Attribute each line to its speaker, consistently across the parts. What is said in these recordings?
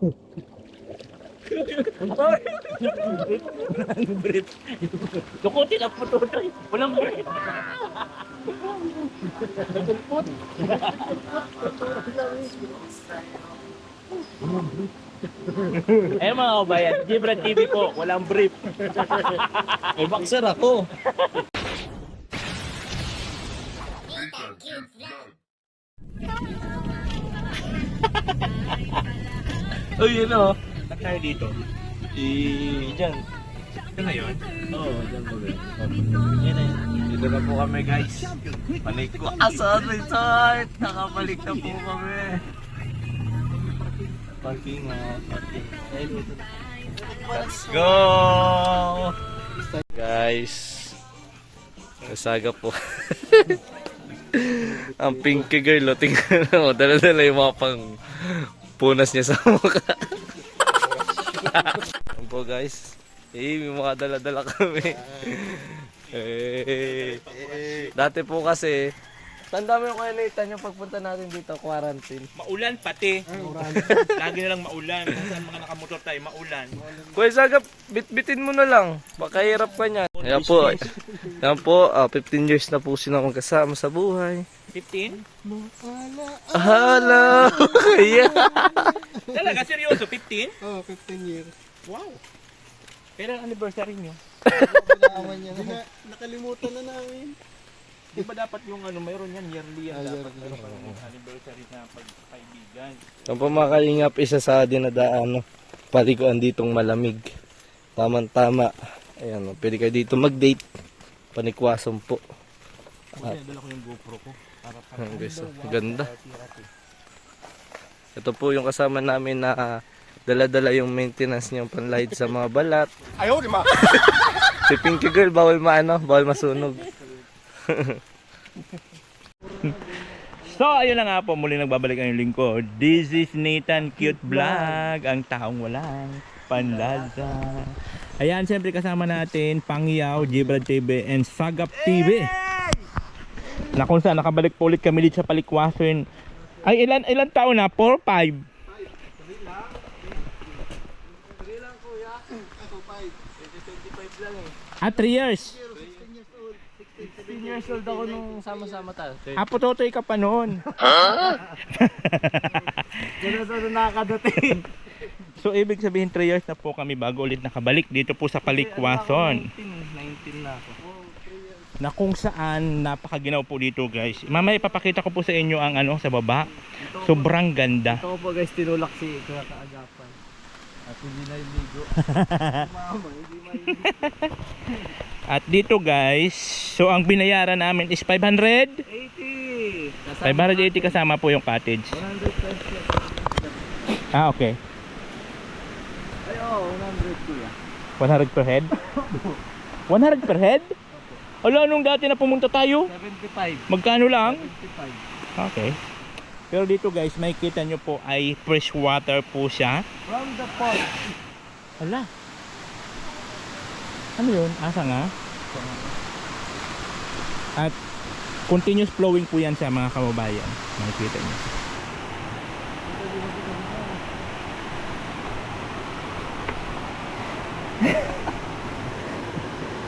Speaker 1: Walang brief. Dukutin ang puto tayo. Walang brief. Eh mga kabayan, Gibran TV po, walang brief.
Speaker 2: May boxer ako.
Speaker 1: Uy, yun o. Saan tayo dito?
Speaker 2: Diyan.
Speaker 1: Ito na yun?
Speaker 2: Oo, diyan po.
Speaker 1: Yan na yun.
Speaker 2: Dito na po kami guys. Panikwasan Resort. Nakabalik na po kami. Parking parking. Let's go! Guys. Nasaga po. Ang pinky girl, tingnan mo. Dala-dala yung mga pang punas niya sa mukha. Yan po guys. May mga dala-dala kami. Dati po kasi, tanda mo yung kaya Nathan yung pagpunta natin dito, quarantine.
Speaker 1: Maulan pati. Lagi na lang maulan. Kung saan mga nakamotor tayo, maulan.
Speaker 2: Kuya Saga, bitbitin mo na lang. Baka hirap ka niyan. Yan po. Yan po, 15 years na po sila magkasama sa buhay.
Speaker 1: 15?
Speaker 2: Hala! Kaya!
Speaker 1: Talaga, seryoso, 15?
Speaker 3: Oo, 15 years.
Speaker 1: Wow. Kailan anniversary nyo?
Speaker 3: Pinawan niya. Nakalimutan na namin.
Speaker 1: Di ba dapat yung ano, mayroon yan, yearly yan dapat.
Speaker 3: Yearly.
Speaker 1: Meron pa yung anniversary na pagkaibigan.
Speaker 2: Yan po mga kalingap, isa sa dinadaan, paliguan ditong malamig. Tama-tama. Ayan, pwede kayo dito mag-date. Panikwason po.
Speaker 1: Kasi dala ko yung GoPro ko. Para
Speaker 2: Guys, ganda. Ito po yung kasama namin na dala-dala yung maintenance niyang panlahid sa mga balat.
Speaker 3: Ayaw, di ma!
Speaker 2: Si Pinky Girl, bawal bawal masunog.
Speaker 1: So, ayun na nga po, muli nagbabalik ang lingkod. This is Nathan Cute Vlog, ang taong walang panlasa. Ayan, siyempre kasama natin, Pangyaw, Gibran TV, and Sagap TV. Na kung saan nakabalik po ulit kami dito sa Palikwason. Ay, ilan taon na? 4, 5? Ah, 3 years.
Speaker 2: 15 years old ako nung sama-sama tayo.
Speaker 1: Ah, putotoy ka pa noon.
Speaker 2: Ganun sa nakakadating.
Speaker 1: So, ibig sabihin 3 years na po kami bago ulit nakabalik dito po sa Palikwason.
Speaker 2: 19 na ako.
Speaker 1: Na kung saan napakaginaw po dito guys. Mamaya ipapakita ko po sa inyo ang ano sa baba. Sobrang ganda.
Speaker 2: Ito ko po guys, tinulak si Kuya Kaagapan. At hindi na iligo. Mama, hindi maligo.
Speaker 1: At dito guys, so ang binayaran namin is 500.
Speaker 2: 80!
Speaker 1: 580 kasama po yung cottage.
Speaker 2: 100 pesos.
Speaker 1: Ah, okay.
Speaker 2: Ay, oo, 100 kuya.
Speaker 1: 100 per head? 100 per head? Ala, nung dati na pumunta tayo,
Speaker 2: 75.
Speaker 1: magkano lang?
Speaker 2: 75.
Speaker 1: Okay. Pero dito guys, makikita nyo po ay fresh water po siya.
Speaker 2: From the pond.
Speaker 1: Ala. Ano yun? Asa nga? At continuous flowing po yan sa mga kababayan. Makikita nyo.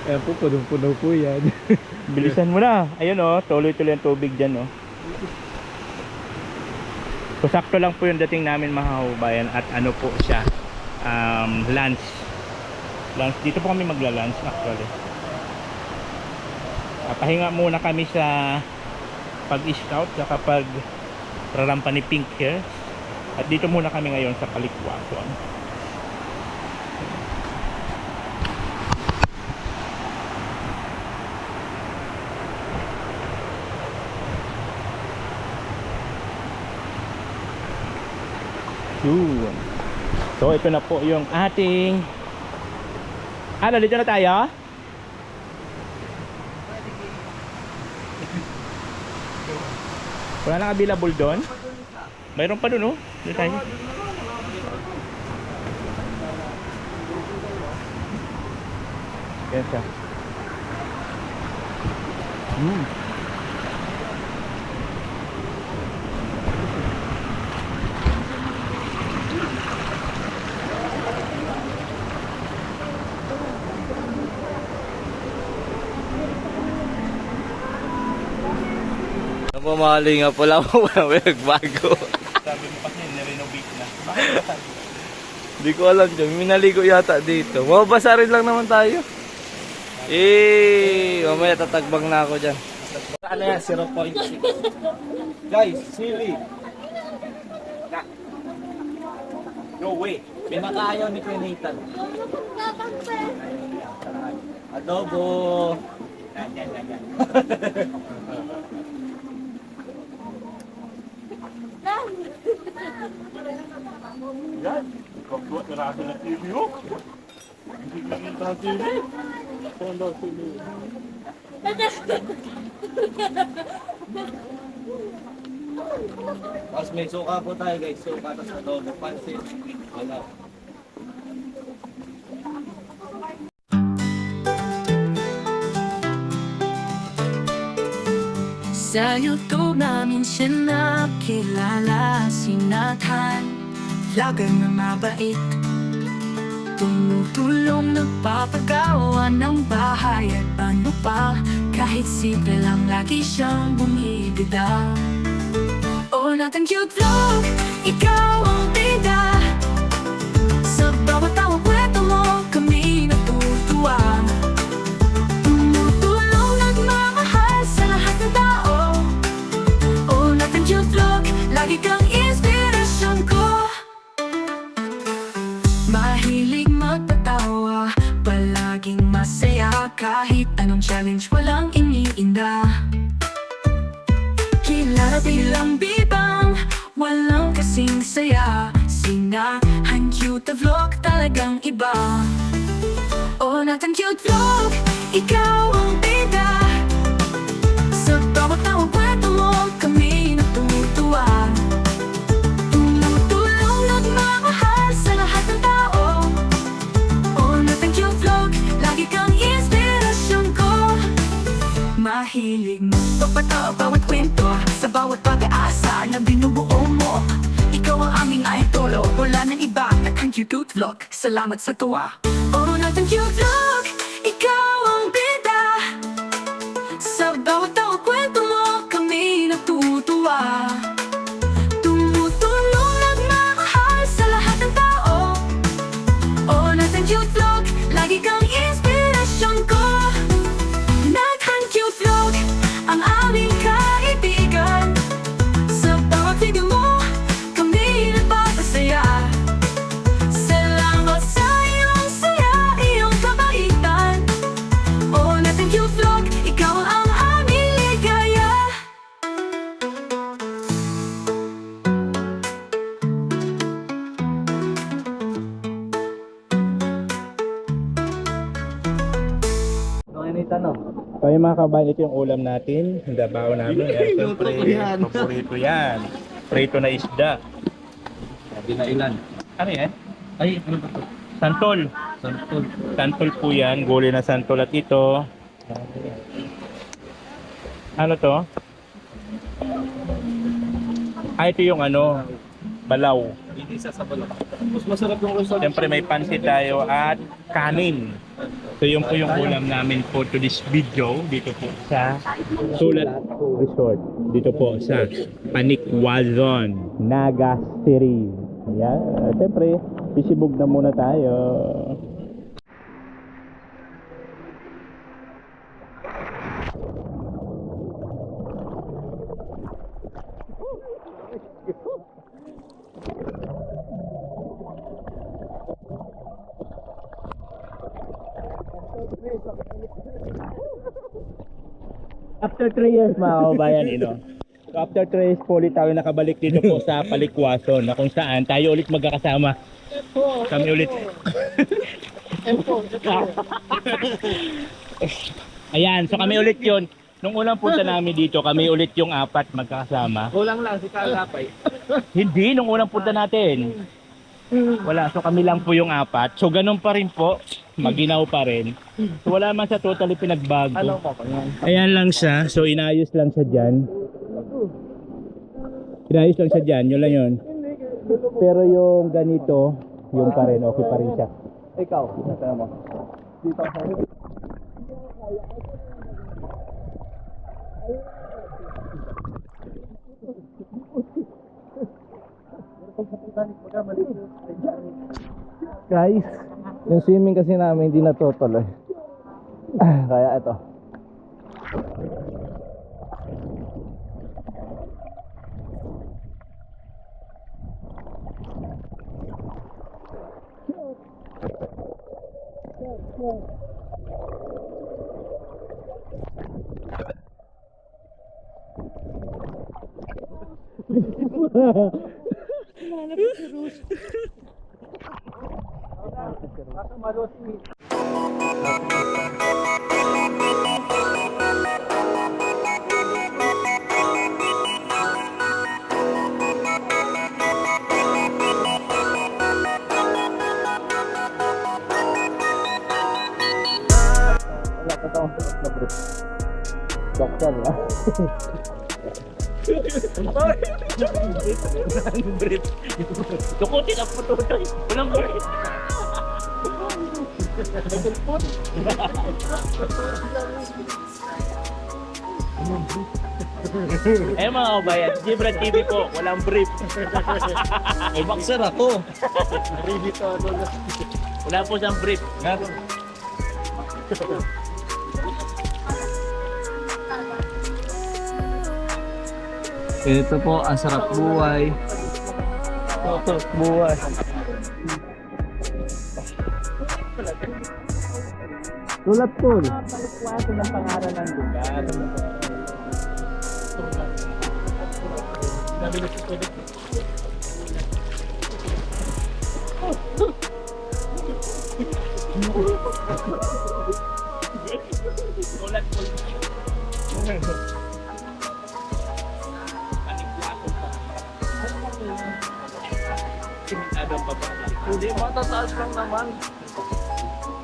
Speaker 2: Ayan po, punong-puno po yan.
Speaker 1: Bilisan mo na. Ayun oh, tuloy-tuloy ang tubig dyan oh. So sakto lang po yung dating namin mga kababayan at ano po siya, lunch. Dito po kami magla-lunch actually. Pahinga muna kami sa pag-scout sa kapag rarampa ni Pink Hair. At dito muna kami ngayon sa Palikwason. Yun. So ito na po yung ating dito na tayo? Wala nang available doon? Mayroon pa doon oh. Dito tayo. Yan siya.
Speaker 2: Mamali nga pala mo wala nagbago.
Speaker 1: Sabi mo kasi nirenovate na.
Speaker 2: Hindi ko alam dyan. Minaligo yata dito. Mababasa rin lang naman tayo. Mamaya tatagbang na ako dyan. Ano yan? 0.6. Guys, sili.
Speaker 1: No way.
Speaker 2: Pinakaayaw ni Kuya Nathan. Adobo.
Speaker 1: Yan. Kapwa karasa na TV mo. Hindi nakita ang TV. Saan daw TV?
Speaker 2: Mas may suka po tayo guys. Suka tapos adobo. Pansit. Wala.
Speaker 4: Sa YouTube namin siya nakilala, si Nathan. Vlogger na mabait, tumutulong, nagpapagawa ng bahay at ano pa. Kahit simple lang, lagi siyang bumibida. Oh, Nathan Cute Vlog, ikaw ang bida. Sa bawat tawang kwento mo, kami natutuwa. Tumutulong, nagmamahal sa lahat ng tao. Oh, Nathan Cute Vlog, lagi kang inspirasyon ko. Mahilig magpatawa, palaging masaya. Kahit anong challenge, walang iniinda. Kilala bilang bibang, walang kasing saya. Sinahan Cute the Vlog, talagang iba. Oh, Nathan Cute Vlog, ikaw ang bida. Sa bawat tawang kwento mo, kami natutuwa. Tumutulong, nagmamahal sa lahat ng tao. Oh, Nathan Cute Vlog, lagi kang inspirasyon ko. Mahilig mo pagpatawa bawat kwento, sa bawat pag-aasa na binubuo mo. Ikaw ang aming idolo, wala nang iba. Nathan Cute Vlog, salamat sa tuwa. Oh, Nathan Cute Vlog, ikaw ang bida. Sa bawat tawang kwento mo, kami natutuwa. Tumutulong, nagmamahal sa lahat ng tao. Oh, Nathan Cute Vlog, lagi kang inspirasyon ko. Nathan Cute Vlog, ang aming kaibigan. Sa bawat video mo, kami nagpapasaya. Salamat sa iyong saya, iyong kabaitan. Oh, Nathan Cute Vlog, ikaw ang aming ligaya.
Speaker 2: Okay, Nathan, no?
Speaker 1: So yung mga kabayan, ito yung ulam natin. Ang dabaw namin. Siyempre, paborito yan. Prito na isda.
Speaker 2: Dinailan.
Speaker 1: Ano yan?
Speaker 2: Ay, ano ba ito?
Speaker 1: Santol.
Speaker 2: Santol.
Speaker 1: Santol po yan. Gulay na santol. At ito. Ano to? Ito yung ano. Balaw.
Speaker 2: Hindi sa balok. Mas masarap yung resort.
Speaker 1: Siyempre may pansit tayo at kanin. So yun po yung ulam namin for to this video. Dito po sa Sulat Resort. Dito po sa Panikwason, Naga City. Ayan. Siyempre, pisibog na muna tayo. After 3 years mga kabayan, So after 3 years po ulit tayo nakabalik dito po sa Palikwason, na kung saan tayo ulit magkakasama. Kami ulit. Ayan, so kami ulit yun. Nung unang punta namin dito, kami ulit yung 4 magkakasama.
Speaker 2: Kulang lang si Kalapay.
Speaker 1: Hindi, nung unang punta natin. Wala, so kami lang po yung 4. So ganun pa rin po, maginaw pa rin. So wala man sa totally pinagbago.
Speaker 2: Ano mo pa yan?
Speaker 1: Ayan lang siya, so inayos lang siya dyan. Inayos lang siya dyan, yun lang yun. Pero yung ganito, yung pa rin, okay pa rin siya.
Speaker 2: Ikaw, nasaya mo. Dito. Guys, yung swimming kasi namin hindi natutuloy. Kaya ito. Wala pa taong na bro. Saktan na.
Speaker 1: Walang brief. Dukutin ang puto ito. Walang brief. Eh mga kabayan, Gibran TV po, walang brief.
Speaker 2: Ay, boxer ako.
Speaker 1: Wala po siyang brief.
Speaker 2: Ito po, ang sarap buhay. Sarap buhay. Tulad po.
Speaker 1: Klase ng pangalan ng lugar. Sulat po. Simentado ang baba.
Speaker 2: Hindi, matataas lang naman.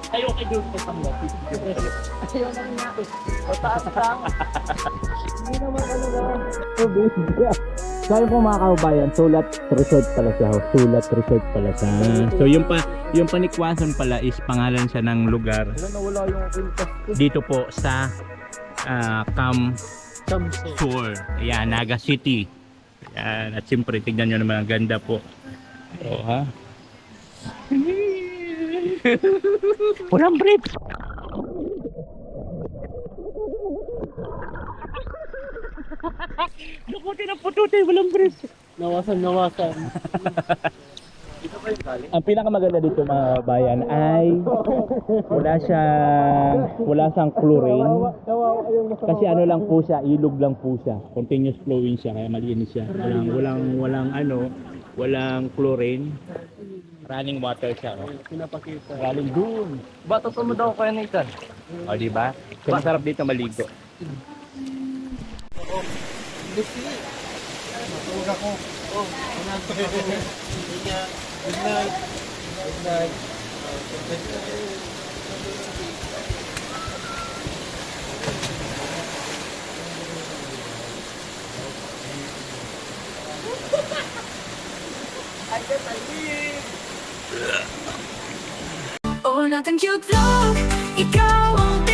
Speaker 1: Ayaw kayo doon sa panglaw.
Speaker 2: Ayaw na nga. Mataas lang. Hindi naman ano lang.
Speaker 1: Sabi po mga kaubayan, Sulat Resort pala siya. Sulat Resort pala siya. So yung panikwasan pala is pangalan siya ng lugar.
Speaker 2: Wala yung kwintas ko.
Speaker 1: Dito po sa Sur. Ayan, Naga City. Ayan, at siyempre tignan nyo naman ang ganda po. Oh, ha? Walang brief. Nakutin ang pututin, walang brief.
Speaker 3: Nawasan.
Speaker 1: Ang pinakamaganda dito mga bayan ay wala siyang chlorine. Kasi ano lang po siya, ilog lang po siya. Continuous flowing siya kaya malinis siya. Walang chlorine. Running water siya, no?
Speaker 3: Pinapakita.
Speaker 1: Galing dun.
Speaker 2: Bato pa mo daw kaya Nathan?
Speaker 1: O, di ba? So, masarap dito maligo.
Speaker 3: Matulog ako. Good night. Good night.
Speaker 4: Oh, natin cute vlog. Ikaw ang